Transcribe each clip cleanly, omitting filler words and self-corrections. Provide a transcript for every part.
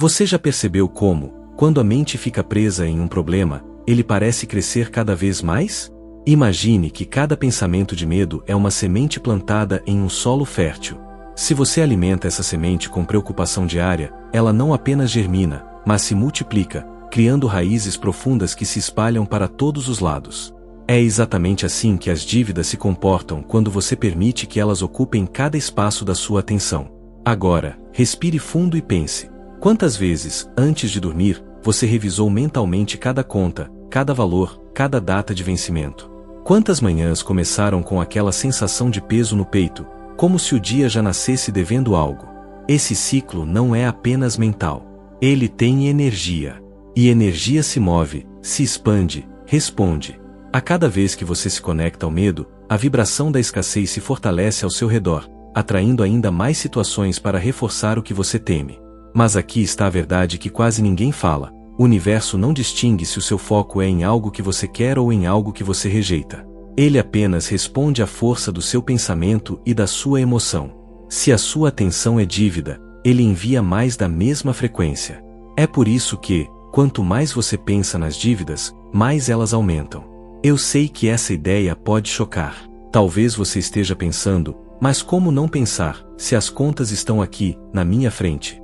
Você já percebeu como, quando a mente fica presa em um problema, ele parece crescer cada vez mais? Imagine que cada pensamento de medo é uma semente plantada em um solo fértil. Se você alimenta essa semente com preocupação diária, ela não apenas germina, mas se multiplica, criando raízes profundas que se espalham para todos os lados. É exatamente assim que as dívidas se comportam quando você permite que elas ocupem cada espaço da sua atenção. Agora, respire fundo e pense. Quantas vezes, antes de dormir, você revisou mentalmente cada conta, cada valor, cada data de vencimento? Quantas manhãs começaram com aquela sensação de peso no peito, como se o dia já nascesse devendo algo? Esse ciclo não é apenas mental. Ele tem energia. E energia se move, se expande, responde. A cada vez que você se conecta ao medo, a vibração da escassez se fortalece ao seu redor, atraindo ainda mais situações para reforçar o que você teme. Mas aqui está a verdade que quase ninguém fala. O universo não distingue se o seu foco é em algo que você quer ou em algo que você rejeita. Ele apenas responde à força do seu pensamento e da sua emoção. Se a sua atenção é dívida, ele envia mais da mesma frequência. É por isso que, quanto mais você pensa nas dívidas, mais elas aumentam. Eu sei que essa ideia pode chocar. Talvez você esteja pensando, mas como não pensar, se as contas estão aqui, na minha frente?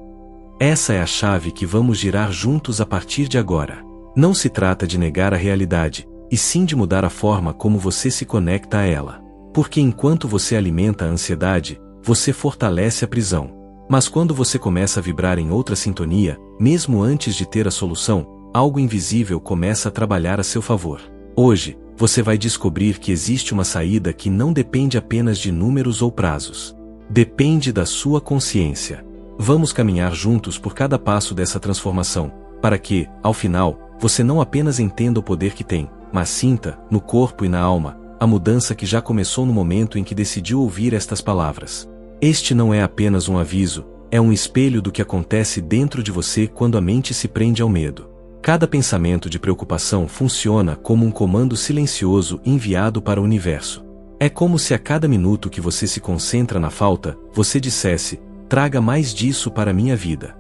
Essa é a chave que vamos girar juntos a partir de agora. Não se trata de negar a realidade, e sim de mudar a forma como você se conecta a ela. Porque enquanto você alimenta a ansiedade, você fortalece a prisão. Mas quando você começa a vibrar em outra sintonia, mesmo antes de ter a solução, algo invisível começa a trabalhar a seu favor. Hoje, você vai descobrir que existe uma saída que não depende apenas de números ou prazos. Depende da sua consciência. Vamos caminhar juntos por cada passo dessa transformação, para que, ao final, você não apenas entenda o poder que tem, mas sinta, no corpo e na alma, a mudança que já começou no momento em que decidiu ouvir estas palavras. Este não é apenas um aviso, é um espelho do que acontece dentro de você quando a mente se prende ao medo. Cada pensamento de preocupação funciona como um comando silencioso enviado para o universo. É como se a cada minuto que você se concentra na falta, você dissesse: traga mais disso para a minha vida.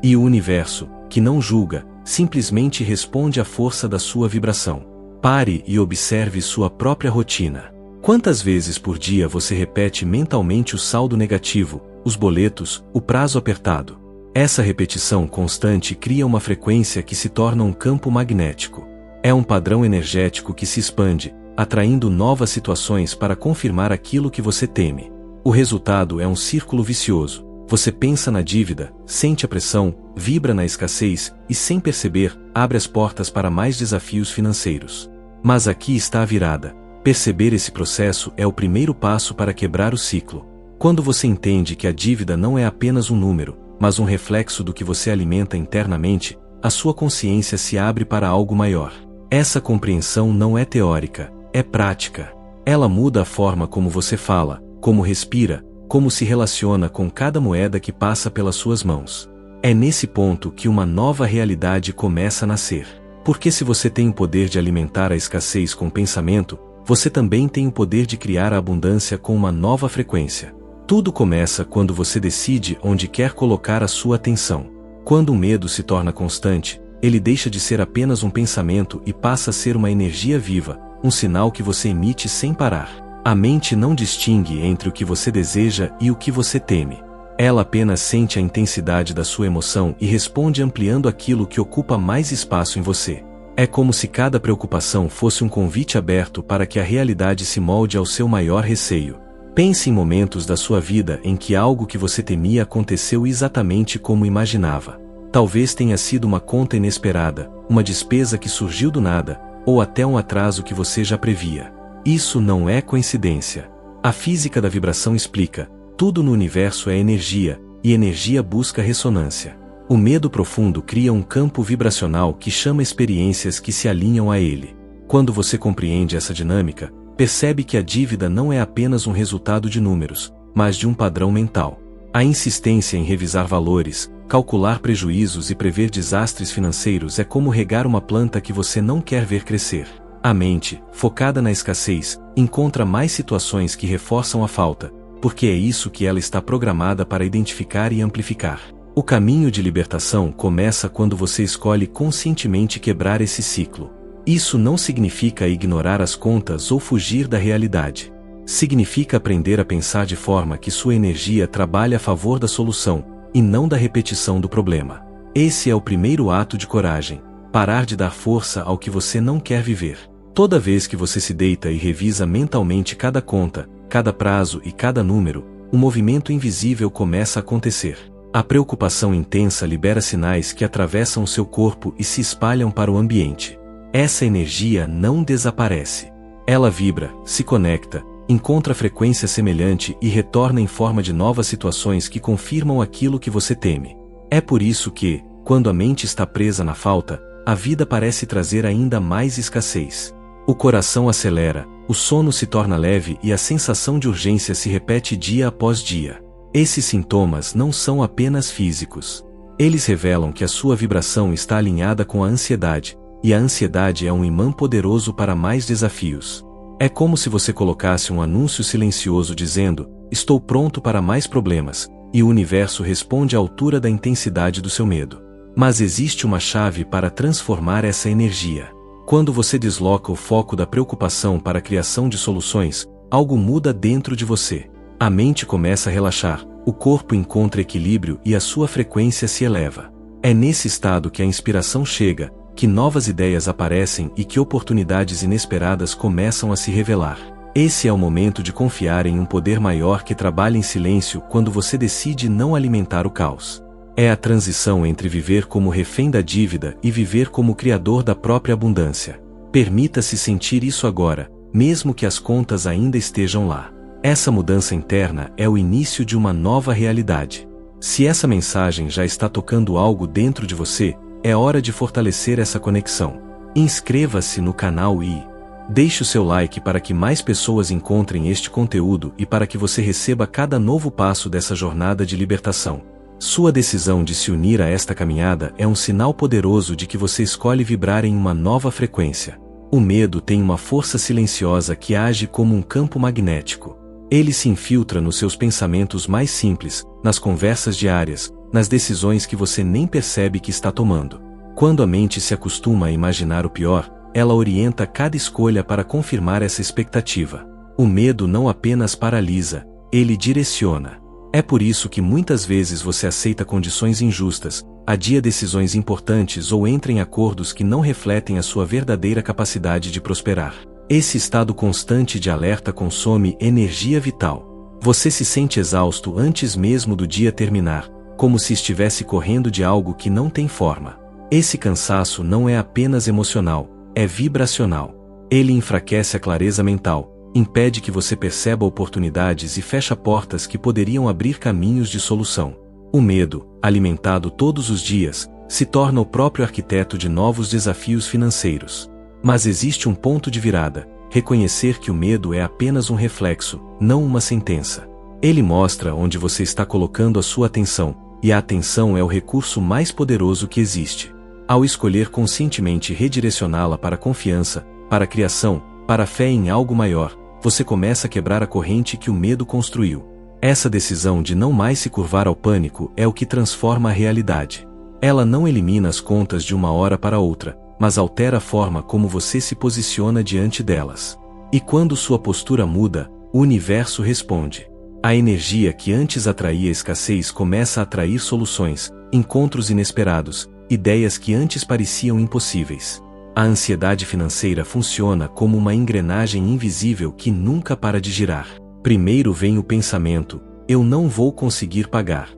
E o universo, que não julga, simplesmente responde à força da sua vibração. Pare e observe sua própria rotina. Quantas vezes por dia você repete mentalmente o saldo negativo, os boletos, o prazo apertado? Essa repetição constante cria uma frequência que se torna um campo magnético. É um padrão energético que se expande, atraindo novas situações para confirmar aquilo que você teme. O resultado é um círculo vicioso. Você pensa na dívida, sente a pressão, vibra na escassez e, sem perceber, abre as portas para mais desafios financeiros. Mas aqui está a virada. Perceber esse processo é o primeiro passo para quebrar o ciclo. Quando você entende que a dívida não é apenas um número, mas um reflexo do que você alimenta internamente, a sua consciência se abre para algo maior. Essa compreensão não é teórica, é prática. Ela muda a forma como você fala, como respira, como se relaciona com cada moeda que passa pelas suas mãos. É nesse ponto que uma nova realidade começa a nascer. Porque se você tem o poder de alimentar a escassez com pensamento, você também tem o poder de criar a abundância com uma nova frequência. Tudo começa quando você decide onde quer colocar a sua atenção. Quando o medo se torna constante, ele deixa de ser apenas um pensamento e passa a ser uma energia viva, um sinal que você emite sem parar. A mente não distingue entre o que você deseja e o que você teme. Ela apenas sente a intensidade da sua emoção e responde ampliando aquilo que ocupa mais espaço em você. É como se cada preocupação fosse um convite aberto para que a realidade se molde ao seu maior receio. Pense em momentos da sua vida em que algo que você temia aconteceu exatamente como imaginava. Talvez tenha sido uma conta inesperada, uma despesa que surgiu do nada, ou até um atraso que você já previa. Isso não é coincidência. A física da vibração explica: tudo no universo é energia, e energia busca ressonância. O medo profundo cria um campo vibracional que chama experiências que se alinham a ele. Quando você compreende essa dinâmica, percebe que a dívida não é apenas um resultado de números, mas de um padrão mental. A insistência em revisar valores, calcular prejuízos e prever desastres financeiros é como regar uma planta que você não quer ver crescer. A mente, focada na escassez, encontra mais situações que reforçam a falta, porque é isso que ela está programada para identificar e amplificar. O caminho de libertação começa quando você escolhe conscientemente quebrar esse ciclo. Isso não significa ignorar as contas ou fugir da realidade. Significa aprender a pensar de forma que sua energia trabalhe a favor da solução, e não da repetição do problema. Esse é o primeiro ato de coragem: parar de dar força ao que você não quer viver. Toda vez que você se deita e revisa mentalmente cada conta, cada prazo e cada número, um movimento invisível começa a acontecer. A preocupação intensa libera sinais que atravessam o seu corpo e se espalham para o ambiente. Essa energia não desaparece. Ela vibra, se conecta, encontra frequência semelhante e retorna em forma de novas situações que confirmam aquilo que você teme. É por isso que, quando a mente está presa na falta, a vida parece trazer ainda mais escassez. O coração acelera, o sono se torna leve e a sensação de urgência se repete dia após dia. Esses sintomas não são apenas físicos. Eles revelam que a sua vibração está alinhada com a ansiedade, e a ansiedade é um imã poderoso para mais desafios. É como se você colocasse um anúncio silencioso dizendo: "Estou pronto para mais problemas", e o universo responde à altura da intensidade do seu medo. Mas existe uma chave para transformar essa energia. Quando você desloca o foco da preocupação para a criação de soluções, algo muda dentro de você. A mente começa a relaxar, o corpo encontra equilíbrio e a sua frequência se eleva. É nesse estado que a inspiração chega, que novas ideias aparecem e que oportunidades inesperadas começam a se revelar. Esse é o momento de confiar em um poder maior que trabalha em silêncio quando você decide não alimentar o caos. É a transição entre viver como refém da dívida e viver como criador da própria abundância. Permita-se sentir isso agora, mesmo que as contas ainda estejam lá. Essa mudança interna é o início de uma nova realidade. Se essa mensagem já está tocando algo dentro de você, é hora de fortalecer essa conexão. Inscreva-se no canal e deixe o seu like para que mais pessoas encontrem este conteúdo e para que você receba cada novo passo dessa jornada de libertação. Sua decisão de se unir a esta caminhada é um sinal poderoso de que você escolhe vibrar em uma nova frequência. O medo tem uma força silenciosa que age como um campo magnético. Ele se infiltra nos seus pensamentos mais simples, nas conversas diárias, nas decisões que você nem percebe que está tomando. Quando a mente se acostuma a imaginar o pior, ela orienta cada escolha para confirmar essa expectativa. O medo não apenas paralisa, ele direciona. É por isso que muitas vezes você aceita condições injustas, adia decisões importantes ou entra em acordos que não refletem a sua verdadeira capacidade de prosperar. Esse estado constante de alerta consome energia vital. Você se sente exausto antes mesmo do dia terminar, como se estivesse correndo de algo que não tem forma. Esse cansaço não é apenas emocional, é vibracional. Ele enfraquece a clareza mental, impede que você perceba oportunidades e fecha portas que poderiam abrir caminhos de solução. O medo, alimentado todos os dias, se torna o próprio arquiteto de novos desafios financeiros. Mas existe um ponto de virada: reconhecer que o medo é apenas um reflexo, não uma sentença. Ele mostra onde você está colocando a sua atenção, e a atenção é o recurso mais poderoso que existe. Ao escolher conscientemente redirecioná-la para a confiança, para a criação, para a fé em algo maior, você começa a quebrar a corrente que o medo construiu. Essa decisão de não mais se curvar ao pânico é o que transforma a realidade. Ela não elimina as contas de uma hora para outra, mas altera a forma como você se posiciona diante delas. E quando sua postura muda, o universo responde. A energia que antes atraía escassez começa a atrair soluções, encontros inesperados, ideias que antes pareciam impossíveis. A ansiedade financeira funciona como uma engrenagem invisível que nunca para de girar. Primeiro vem o pensamento: eu não vou conseguir pagar.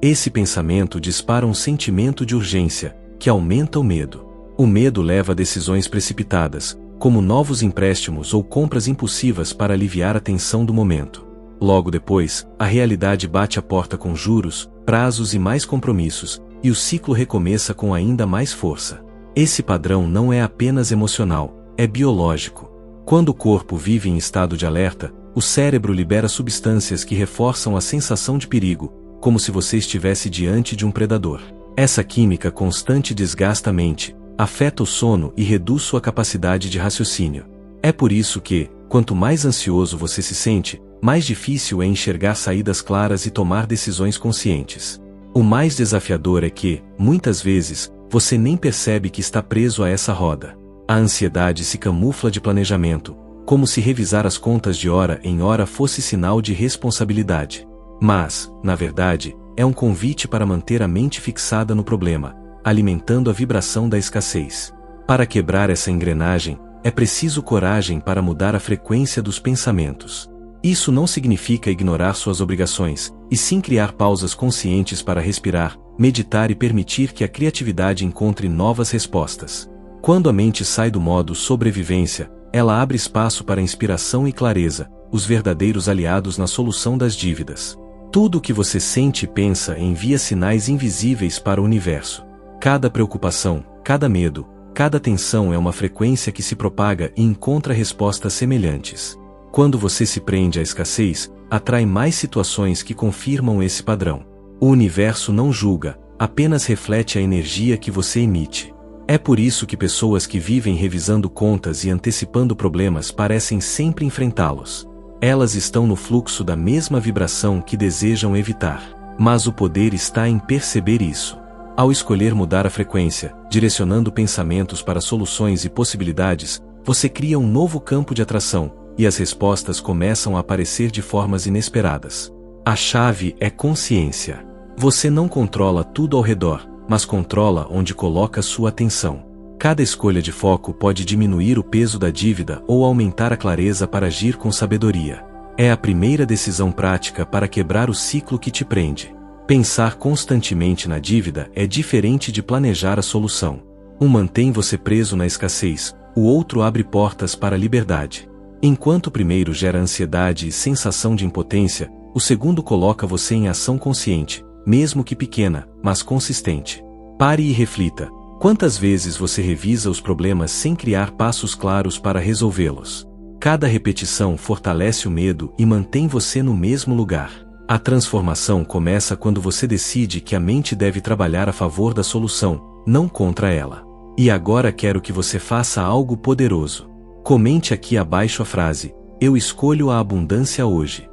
Esse pensamento dispara um sentimento de urgência, que aumenta o medo. O medo leva a decisões precipitadas, como novos empréstimos ou compras impulsivas para aliviar a tensão do momento. Logo depois, a realidade bate a porta com juros, prazos e mais compromissos, e o ciclo recomeça com ainda mais força. Esse padrão não é apenas emocional, é biológico. Quando o corpo vive em estado de alerta, o cérebro libera substâncias que reforçam a sensação de perigo, como se você estivesse diante de um predador. Essa química constante desgasta a mente, afeta o sono e reduz sua capacidade de raciocínio. É por isso que, quanto mais ansioso você se sente, mais difícil é enxergar saídas claras e tomar decisões conscientes. O mais desafiador é que, muitas vezes, você nem percebe que está preso a essa roda. A ansiedade se camufla de planejamento, como se revisar as contas de hora em hora fosse sinal de responsabilidade. Mas, na verdade, é um convite para manter a mente fixada no problema, alimentando a vibração da escassez. Para quebrar essa engrenagem, é preciso coragem para mudar a frequência dos pensamentos. Isso não significa ignorar suas obrigações, e sim criar pausas conscientes para respirar, meditar e permitir que a criatividade encontre novas respostas. Quando a mente sai do modo sobrevivência, ela abre espaço para inspiração e clareza, os verdadeiros aliados na solução das dívidas. Tudo o que você sente e pensa envia sinais invisíveis para o universo. Cada preocupação, cada medo, cada tensão é uma frequência que se propaga e encontra respostas semelhantes. Quando você se prende à escassez, atrai mais situações que confirmam esse padrão. O universo não julga, apenas reflete a energia que você emite. É por isso que pessoas que vivem revisando contas e antecipando problemas parecem sempre enfrentá-los. Elas estão no fluxo da mesma vibração que desejam evitar. Mas o poder está em perceber isso. Ao escolher mudar a frequência, direcionando pensamentos para soluções e possibilidades, você cria um novo campo de atração, e as respostas começam a aparecer de formas inesperadas. A chave é consciência. Você não controla tudo ao redor, mas controla onde coloca sua atenção. Cada escolha de foco pode diminuir o peso da dívida ou aumentar a clareza para agir com sabedoria. É a primeira decisão prática para quebrar o ciclo que te prende. Pensar constantemente na dívida é diferente de planejar a solução. Um mantém você preso na escassez, o outro abre portas para a liberdade. Enquanto o primeiro gera ansiedade e sensação de impotência, o segundo coloca você em ação consciente, mesmo que pequena, mas consistente. Pare e reflita. Quantas vezes você revisa os problemas sem criar passos claros para resolvê-los? Cada repetição fortalece o medo e mantém você no mesmo lugar. A transformação começa quando você decide que a mente deve trabalhar a favor da solução, não contra ela. E agora quero que você faça algo poderoso. Comente aqui abaixo a frase: "Eu escolho a abundância hoje".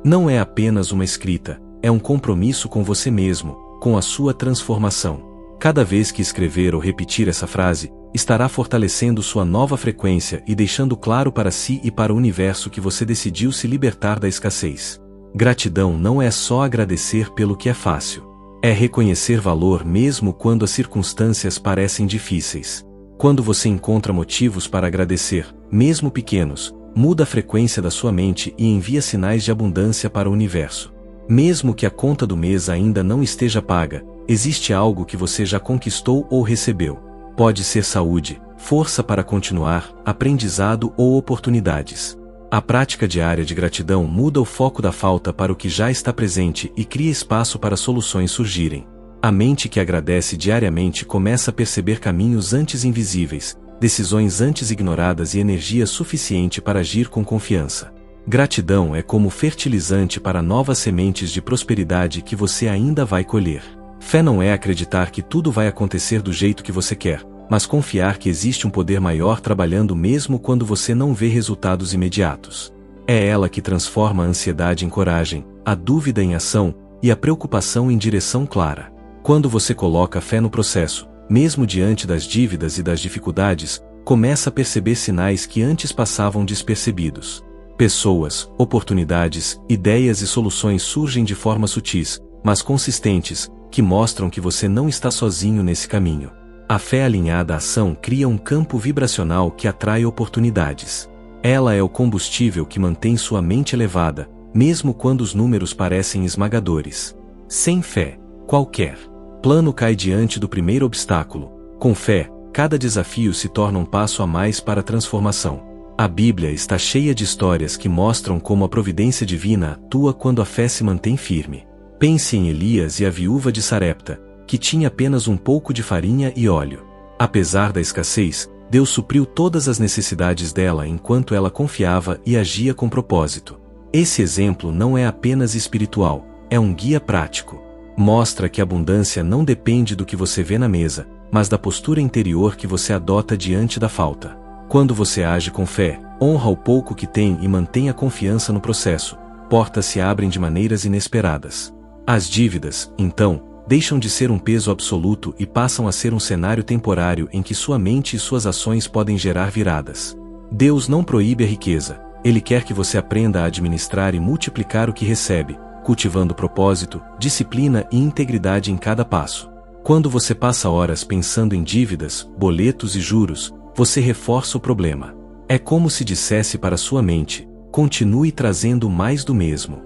Não é apenas uma escrita, é um compromisso com você mesmo, com a sua transformação. Cada vez que escrever ou repetir essa frase, estará fortalecendo sua nova frequência e deixando claro para si e para o universo que você decidiu se libertar da escassez. Gratidão não é só agradecer pelo que é fácil. É reconhecer valor mesmo quando as circunstâncias parecem difíceis. Quando você encontra motivos para agradecer, mesmo pequenos, muda a frequência da sua mente e envia sinais de abundância para o universo. Mesmo que a conta do mês ainda não esteja paga, existe algo que você já conquistou ou recebeu. Pode ser saúde, força para continuar, aprendizado ou oportunidades. A prática diária de gratidão muda o foco da falta para o que já está presente e cria espaço para soluções surgirem. A mente que agradece diariamente começa a perceber caminhos antes invisíveis, decisões antes ignoradas e energia suficiente para agir com confiança. Gratidão é como fertilizante para novas sementes de prosperidade que você ainda vai colher. Fé não é acreditar que tudo vai acontecer do jeito que você quer, mas confiar que existe um poder maior trabalhando mesmo quando você não vê resultados imediatos. É ela que transforma a ansiedade em coragem, a dúvida em ação e a preocupação em direção clara. Quando você coloca fé no processo, mesmo diante das dívidas e das dificuldades, começa a perceber sinais que antes passavam despercebidos. Pessoas, oportunidades, ideias e soluções surgem de forma sutis, mas consistentes, que mostram que você não está sozinho nesse caminho. A fé alinhada à ação cria um campo vibracional que atrai oportunidades. Ela é o combustível que mantém sua mente elevada, mesmo quando os números parecem esmagadores. Sem fé, qualquer plano cai diante do primeiro obstáculo. Com fé, cada desafio se torna um passo a mais para a transformação. A Bíblia está cheia de histórias que mostram como a providência divina atua quando a fé se mantém firme. Pense em Elias e a viúva de Sarepta, que tinha apenas um pouco de farinha e óleo. Apesar da escassez, Deus supriu todas as necessidades dela enquanto ela confiava e agia com propósito. Esse exemplo não é apenas espiritual, é um guia prático. Mostra que a abundância não depende do que você vê na mesa, mas da postura interior que você adota diante da falta. Quando você age com fé, honra o pouco que tem e mantém a confiança no processo, portas se abrem de maneiras inesperadas. As dívidas, então, deixam de ser um peso absoluto e passam a ser um cenário temporário em que sua mente e suas ações podem gerar viradas. Deus não proíbe a riqueza, Ele quer que você aprenda a administrar e multiplicar o que recebe, cultivando propósito, disciplina e integridade em cada passo. Quando você passa horas pensando em dívidas, boletos e juros, você reforça o problema. É como se dissesse para sua mente: continue trazendo mais do mesmo.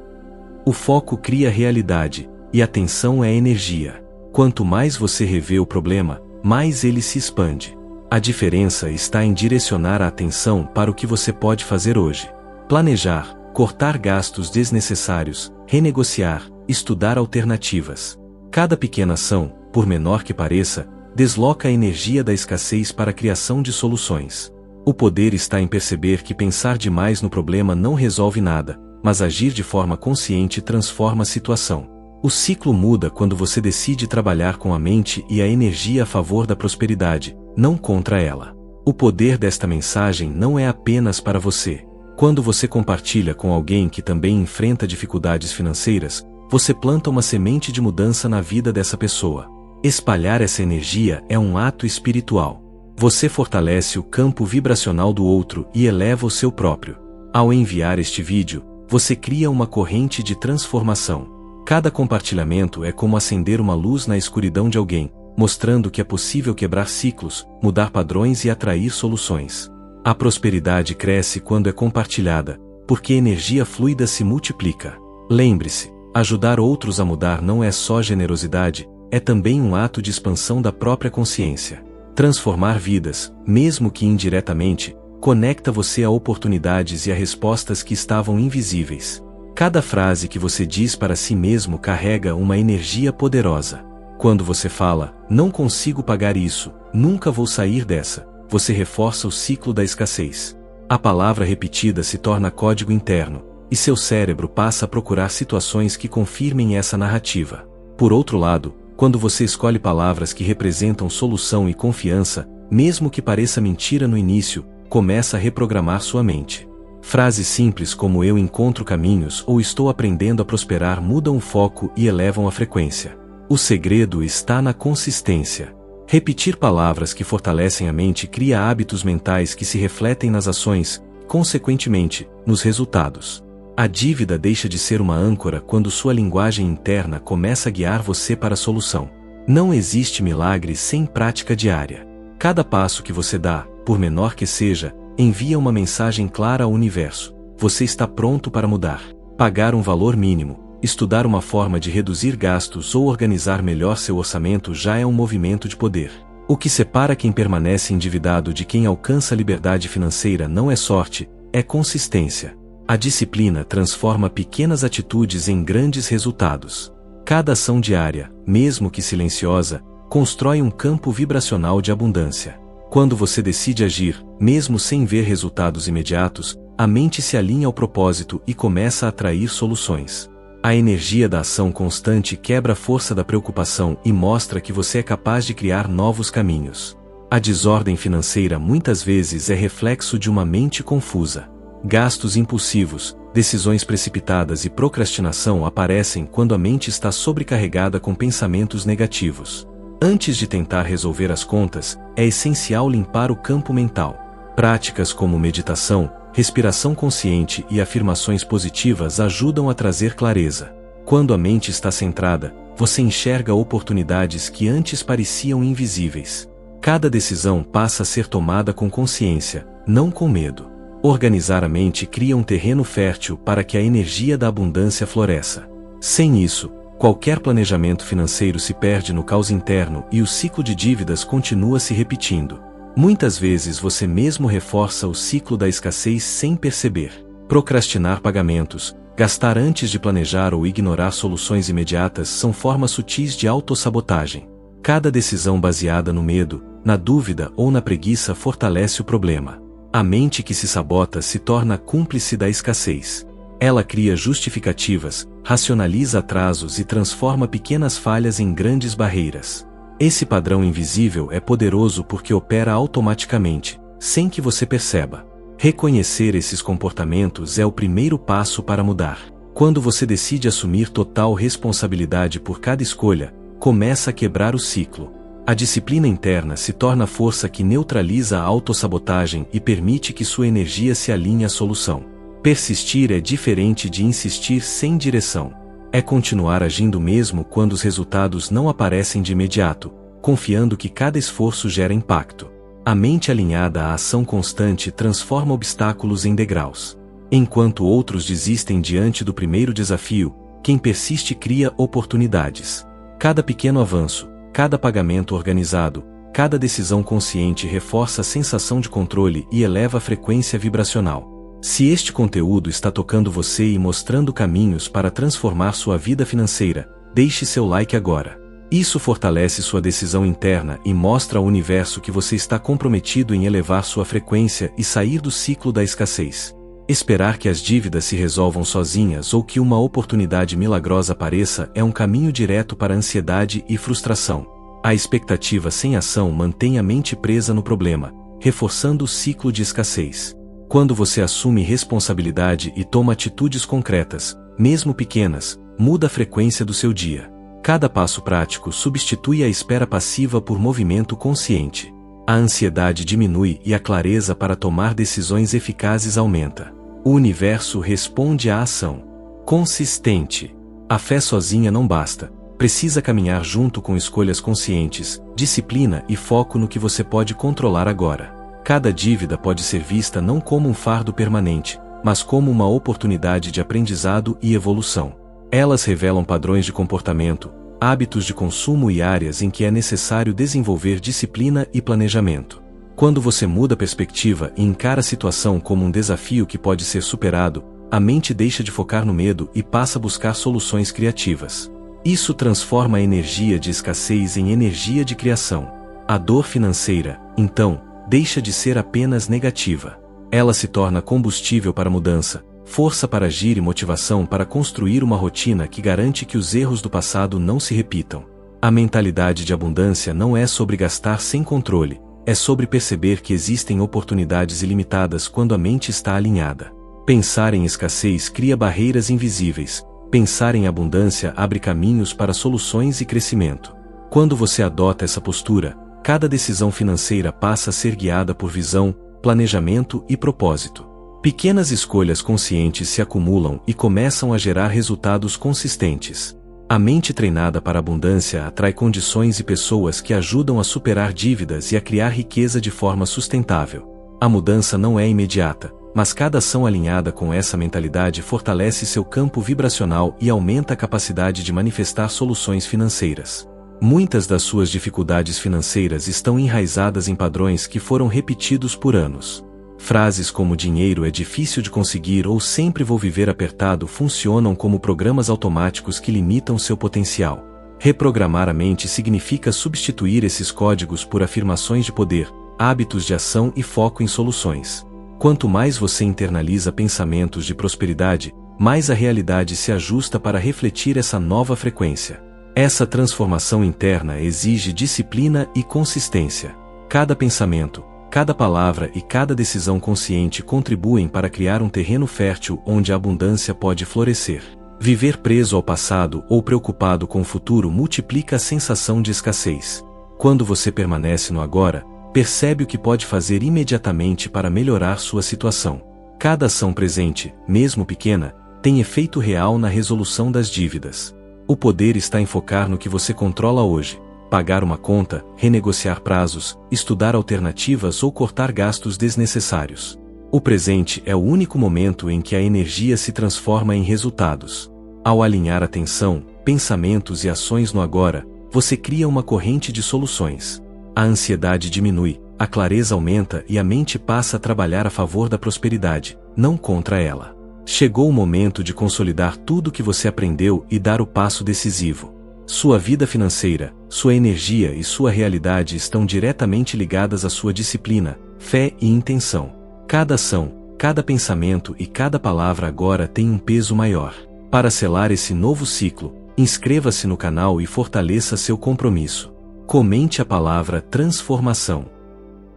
O foco cria realidade, e a atenção é energia. Quanto mais você revê o problema, mais ele se expande. A diferença está em direcionar a atenção para o que você pode fazer hoje. Planejar, cortar gastos desnecessários, renegociar, estudar alternativas. Cada pequena ação, por menor que pareça, desloca a energia da escassez para a criação de soluções. O poder está em perceber que pensar demais no problema não resolve nada, mas agir de forma consciente transforma a situação. O ciclo muda quando você decide trabalhar com a mente e a energia a favor da prosperidade, não contra ela. O poder desta mensagem não é apenas para você. Quando você compartilha com alguém que também enfrenta dificuldades financeiras, você planta uma semente de mudança na vida dessa pessoa. Espalhar essa energia é um ato espiritual. Você fortalece o campo vibracional do outro e eleva o seu próprio. Ao enviar este vídeo, você cria uma corrente de transformação. Cada compartilhamento é como acender uma luz na escuridão de alguém, mostrando que é possível quebrar ciclos, mudar padrões e atrair soluções. A prosperidade cresce quando é compartilhada, porque energia fluida se multiplica. Lembre-se, ajudar outros a mudar não é só generosidade, é também um ato de expansão da própria consciência. Transformar vidas, mesmo que indiretamente, conecta você a oportunidades e a respostas que estavam invisíveis. Cada frase que você diz para si mesmo carrega uma energia poderosa. Quando você fala, não consigo pagar isso, nunca vou sair dessa, você reforça o ciclo da escassez. A palavra repetida se torna código interno, e seu cérebro passa a procurar situações que confirmem essa narrativa. Por outro lado, quando você escolhe palavras que representam solução e confiança, mesmo que pareça mentira no início, começa a reprogramar sua mente. Frases simples como "eu encontro caminhos" ou "estou aprendendo a prosperar" mudam o foco e elevam a frequência. O segredo está na consistência. Repetir palavras que fortalecem a mente cria hábitos mentais que se refletem nas ações, consequentemente, nos resultados. A dívida deixa de ser uma âncora quando sua linguagem interna começa a guiar você para a solução. Não existe milagre sem prática diária. Cada passo que você dá, por menor que seja, envia uma mensagem clara ao universo: você está pronto para mudar. Pagar um valor mínimo, estudar uma forma de reduzir gastos ou organizar melhor seu orçamento já é um movimento de poder. O que separa quem permanece endividado de quem alcança a liberdade financeira não é sorte, é consistência. A disciplina transforma pequenas atitudes em grandes resultados. Cada ação diária, mesmo que silenciosa, constrói um campo vibracional de abundância. Quando você decide agir, mesmo sem ver resultados imediatos, a mente se alinha ao propósito e começa a atrair soluções. A energia da ação constante quebra a força da preocupação e mostra que você é capaz de criar novos caminhos. A desordem financeira muitas vezes é reflexo de uma mente confusa. Gastos impulsivos, decisões precipitadas e procrastinação aparecem quando a mente está sobrecarregada com pensamentos negativos. Antes de tentar resolver as contas, é essencial limpar o campo mental. Práticas como meditação, respiração consciente e afirmações positivas ajudam a trazer clareza. Quando a mente está centrada, você enxerga oportunidades que antes pareciam invisíveis. Cada decisão passa a ser tomada com consciência, não com medo. Organizar a mente cria um terreno fértil para que a energia da abundância floresça. Sem isso, qualquer planejamento financeiro se perde no caos interno e o ciclo de dívidas continua se repetindo. Muitas vezes você mesmo reforça o ciclo da escassez sem perceber. Procrastinar pagamentos, gastar antes de planejar ou ignorar soluções imediatas são formas sutis de autossabotagem. Cada decisão baseada no medo, na dúvida ou na preguiça fortalece o problema. A mente que se sabota se torna cúmplice da escassez. Ela cria justificativas, racionaliza atrasos e transforma pequenas falhas em grandes barreiras. Esse padrão invisível é poderoso porque opera automaticamente, sem que você perceba. Reconhecer esses comportamentos é o primeiro passo para mudar. Quando você decide assumir total responsabilidade por cada escolha, começa a quebrar o ciclo. A disciplina interna se torna a força que neutraliza a autossabotagem e permite que sua energia se alinhe à solução. Persistir é diferente de insistir sem direção. É continuar agindo mesmo quando os resultados não aparecem de imediato, confiando que cada esforço gera impacto. A mente alinhada à ação constante transforma obstáculos em degraus. Enquanto outros desistem diante do primeiro desafio, quem persiste cria oportunidades. Cada pequeno avanço, cada pagamento organizado, cada decisão consciente reforça a sensação de controle e eleva a frequência vibracional. Se este conteúdo está tocando você e mostrando caminhos para transformar sua vida financeira, deixe seu like agora. Isso fortalece sua decisão interna e mostra ao universo que você está comprometido em elevar sua frequência e sair do ciclo da escassez. Esperar que as dívidas se resolvam sozinhas ou que uma oportunidade milagrosa apareça é um caminho direto para a ansiedade e frustração. A expectativa sem ação mantém a mente presa no problema, reforçando o ciclo de escassez. Quando você assume responsabilidade e toma atitudes concretas, mesmo pequenas, muda a frequência do seu dia. Cada passo prático substitui a espera passiva por movimento consciente. A ansiedade diminui e a clareza para tomar decisões eficazes aumenta. O universo responde à ação. Consistente. A fé sozinha não basta. Precisa caminhar junto com escolhas conscientes, disciplina e foco no que você pode controlar agora. Cada dívida pode ser vista não como um fardo permanente, mas como uma oportunidade de aprendizado e evolução. Elas revelam padrões de comportamento, hábitos de consumo e áreas em que é necessário desenvolver disciplina e planejamento. Quando você muda a perspectiva e encara a situação como um desafio que pode ser superado, a mente deixa de focar no medo e passa a buscar soluções criativas. Isso transforma a energia de escassez em energia de criação. A dor financeira, então, deixa de ser apenas negativa. Ela se torna combustível para a mudança, força para agir e motivação para construir uma rotina que garante que os erros do passado não se repitam. A mentalidade de abundância não é sobre gastar sem controle, é sobre perceber que existem oportunidades ilimitadas quando a mente está alinhada. Pensar em escassez cria barreiras invisíveis, pensar em abundância abre caminhos para soluções e crescimento. Quando você adota essa postura, cada decisão financeira passa a ser guiada por visão, planejamento e propósito. Pequenas escolhas conscientes se acumulam e começam a gerar resultados consistentes. A mente treinada para a abundância atrai condições e pessoas que ajudam a superar dívidas e a criar riqueza de forma sustentável. A mudança não é imediata, mas cada ação alinhada com essa mentalidade fortalece seu campo vibracional e aumenta a capacidade de manifestar soluções financeiras. Muitas das suas dificuldades financeiras estão enraizadas em padrões que foram repetidos por anos. Frases como dinheiro é difícil de conseguir ou sempre vou viver apertado funcionam como programas automáticos que limitam seu potencial. Reprogramar a mente significa substituir esses códigos por afirmações de poder, hábitos de ação e foco em soluções. Quanto mais você internaliza pensamentos de prosperidade, mais a realidade se ajusta para refletir essa nova frequência. Essa transformação interna exige disciplina e consistência. Cada pensamento, cada palavra e cada decisão consciente contribuem para criar um terreno fértil onde a abundância pode florescer. Viver preso ao passado ou preocupado com o futuro multiplica a sensação de escassez. Quando você permanece no agora, percebe o que pode fazer imediatamente para melhorar sua situação. Cada ação presente, mesmo pequena, tem efeito real na resolução das dívidas. O poder está em focar no que você controla hoje. Pagar uma conta, renegociar prazos, estudar alternativas ou cortar gastos desnecessários. O presente é o único momento em que a energia se transforma em resultados. Ao alinhar atenção, pensamentos e ações no agora, você cria uma corrente de soluções. A ansiedade diminui, a clareza aumenta e a mente passa a trabalhar a favor da prosperidade, não contra ela. Chegou o momento de consolidar tudo o que você aprendeu e dar o passo decisivo. Sua vida financeira, sua energia e sua realidade estão diretamente ligadas à sua disciplina, fé e intenção. Cada ação, cada pensamento e cada palavra agora tem um peso maior. Para selar esse novo ciclo, inscreva-se no canal e fortaleça seu compromisso. Comente a palavra transformação.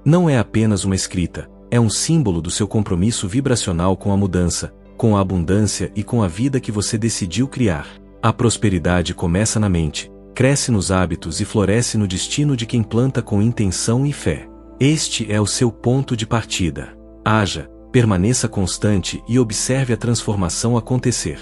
Não é apenas uma escrita, é um símbolo do seu compromisso vibracional com a mudança, com a abundância e com a vida que você decidiu criar. A prosperidade começa na mente. cresce nos hábitos e floresce no destino de quem planta com intenção e fé. Este é o seu ponto de partida. Haja, permaneça constante e observe a transformação acontecer.